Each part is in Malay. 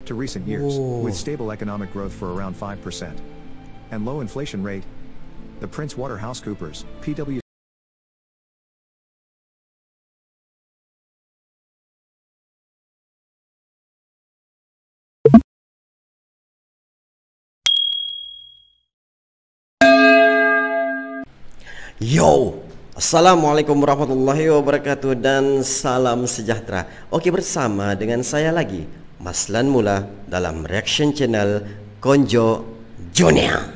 to recent years, with stable economic growth for around 5%. And low inflation rate. The PricewaterhouseCoopers, PwC. Yo, Assalamualaikum warahmatullahi wabarakatuh dan salam sejahtera. Oke, bersama dengan saya lagi, Mas Lan Mula dalam reaction channel KonjO Junior.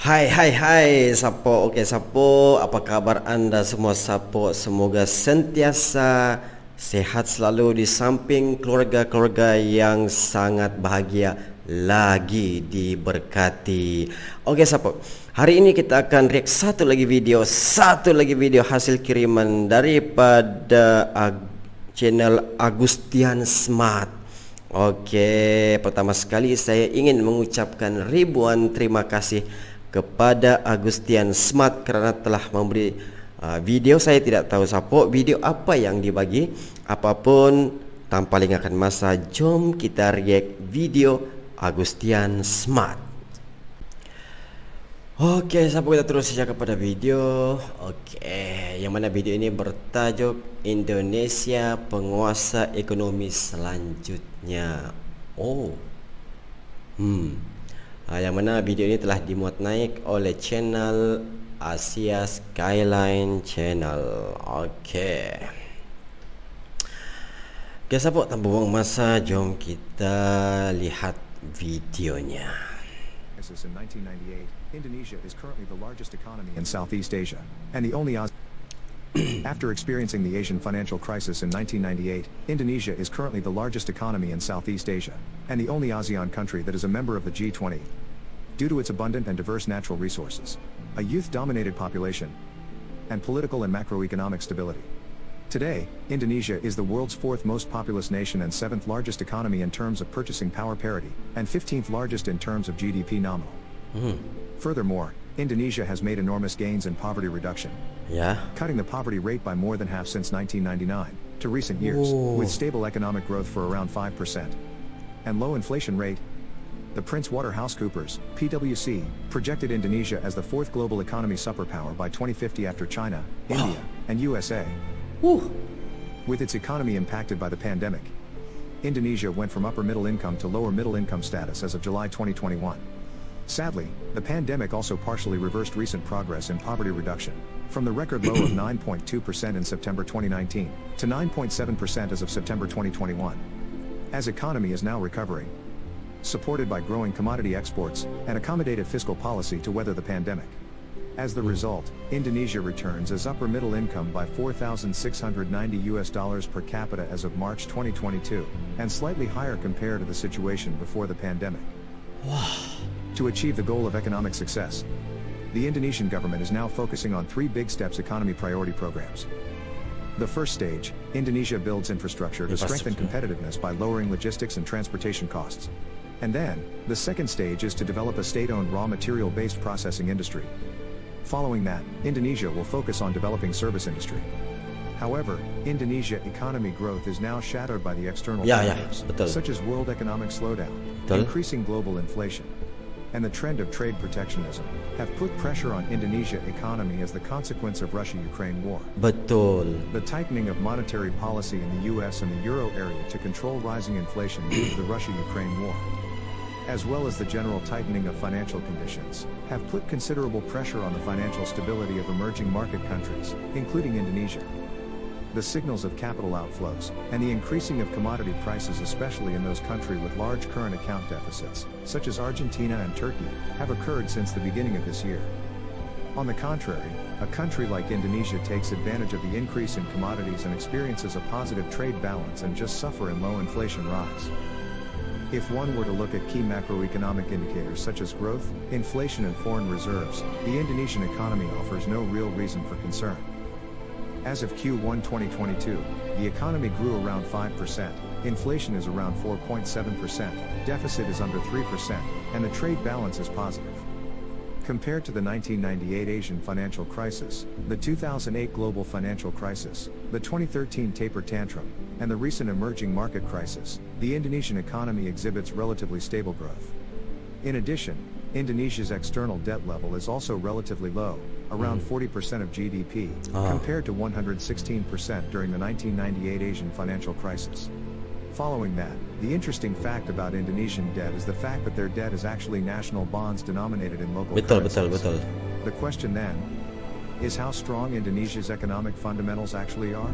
Hai, Sapo. Oke, Sapo, apa kabar Anda semua, Sapo? Semoga sentiasa sehat selalu di samping keluarga-keluarga yang sangat bahagia lagi diberkati. Oke, Sapo, hari ini kita akan react satu lagi video hasil kiriman daripada channel Agustian Smart. Oke, pertama sekali saya ingin mengucapkan ribuan terima kasih kepada Agustian Smart karena telah memberi video. Saya tidak tahu, Sapo, video apa yang dibagi. Apapun, tanpa lengahkan masa, jom kita react video Agustian Smart. Oke, Sapo, kita terus saja kepada video. Oke, yang mana video ini bertajuk Indonesia penguasa ekonomi selanjutnya. Yang mana video ini telah dimuat naik oleh channel Asia Skyline Channel. Oke, Sapo, tanpa buang masa, jom kita lihat videonya. In 1998, Indonesia is currently the largest economy in Southeast Asia, and the only After experiencing the Asian financial crisis in 1998, Indonesia is currently the largest economy in Southeast Asia, and the only ASEAN country that is a member of the G20. Due to its abundant and diverse natural resources, a youth-dominated population, and political and macroeconomic stability. Today, Indonesia is the world's 4th most populous nation and 7th largest economy in terms of purchasing power parity, and 15th largest in terms of GDP nominal. Furthermore, Indonesia has made enormous gains in poverty reduction, cutting the poverty rate by more than half since 1999 to recent years, with stable economic growth for around 5%, and low inflation rate. The PricewaterhouseCoopers, PwC, projected Indonesia as the 4th global economy superpower by 2050 after China, India, and USA. With its economy impacted by the pandemic, Indonesia went from upper middle income to lower middle income status as of July 2021. Sadly, the pandemic also partially reversed recent progress in poverty reduction, from the record low of 9.2% in September 2019 to 9.7% as of September 2021. As economy is now recovering, supported by growing commodity exports and accommodative fiscal policy to weather the pandemic. As the result, Indonesia returns as upper middle income by $4,690 per capita as of March 2022, and slightly higher compared to the situation before the pandemic. To achieve the goal of economic success, the Indonesian government is now focusing on 3 big steps economy priority programs. The first stage, Indonesia builds infrastructure to strengthen competitiveness by lowering logistics and transportation costs. And then, the second stage is to develop a state-owned raw material-based processing industry. Following that, Indonesia will focus on developing service industry. However, Indonesia economy growth is now shadowed by the external factors, such as world economic slowdown, increasing global inflation, and the trend of trade protectionism, have put pressure on Indonesia economy as the consequence of Russia-Ukraine war. The tightening of monetary policy in the US and the Euro area to control rising inflation due to the Russia-Ukraine war, as well as the general tightening of financial conditions, have put considerable pressure on the financial stability of emerging market countries, including Indonesia. The signals of capital outflows, and the increasing of commodity prices, especially in those countries with large current account deficits, such as Argentina and Turkey, have occurred since the beginning of this year. On the contrary, a country like Indonesia takes advantage of the increase in commodities and experiences a positive trade balance and just suffer in low inflation rise. If one were to look at key macroeconomic indicators such as growth, inflation and foreign reserves, the Indonesian economy offers no real reason for concern. As of Q1 2022, the economy grew around 5%, inflation is around 4.7%, deficit is under 3%, and the trade balance is positive. Compared to the 1998 Asian financial crisis, the 2008 global financial crisis, the 2013 taper tantrum, and the recent emerging market crisis, the Indonesian economy exhibits relatively stable growth. In addition, Indonesia's external debt level is also relatively low, around 40% of GDP, compared to 116% during the 1998 Asian financial crisis. Following that, the interesting fact about Indonesian debt is the fact that their debt is actually national bonds denominated in local currencies. Betul. The question then is how strong Indonesia's economic fundamentals actually are?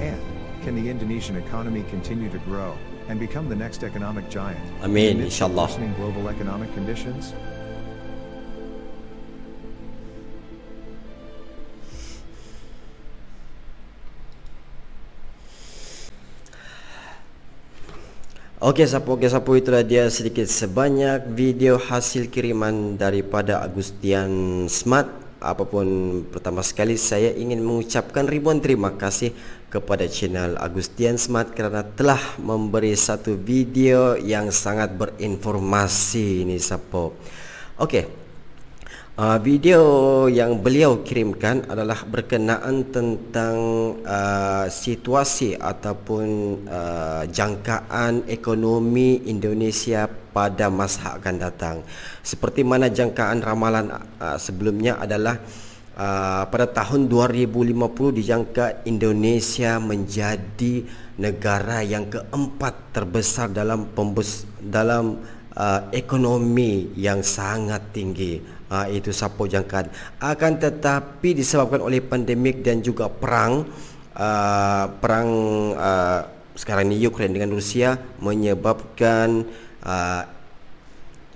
And can the Indonesian economy continue to grow and become the next economic giant? Amin, inshallah. Worsening global economic conditions? Okey sapu itulah dia sedikit sebanyak video hasil kiriman daripada Agustian Smart. Apapun, pertama sekali saya ingin mengucapkan ribuan terima kasih kepada channel Agustian Smart kerana telah memberi satu video yang sangat berinformasi ini sapu. Okey. Video yang beliau kirimkan adalah berkenaan tentang situasi ataupun jangkaan ekonomi Indonesia pada masa akan datang. Seperti mana jangkaan ramalan sebelumnya adalah pada tahun 2050 dijangka Indonesia menjadi negara yang keempat terbesar dalam ekonomi yang sangat tinggi. Itu sapu jangkaan. Akan tetapi disebabkan oleh pandemik dan juga perang sekarang ni Ukraine dengan Rusia menyebabkan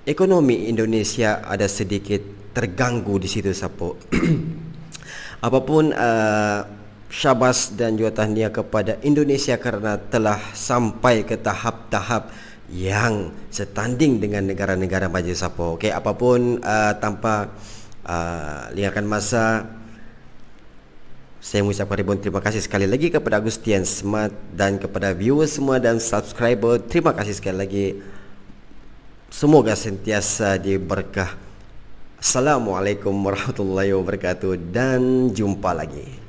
ekonomi Indonesia ada sedikit terganggu di situ sapu. Apapun, syabas dan juga tahniah kepada Indonesia kerana telah sampai ke tahap-tahap yang setanding dengan negara-negara maju sapo. Okey, apapun, tanpa lengahkan masa, saya mengucapkan ribuan terima kasih sekali lagi kepada Agustian Smart dan kepada viewers semua dan subscriber. Terima kasih sekali lagi. Semoga sentiasa diberkah. Assalamualaikum warahmatullahi wabarakatuh dan jumpa lagi.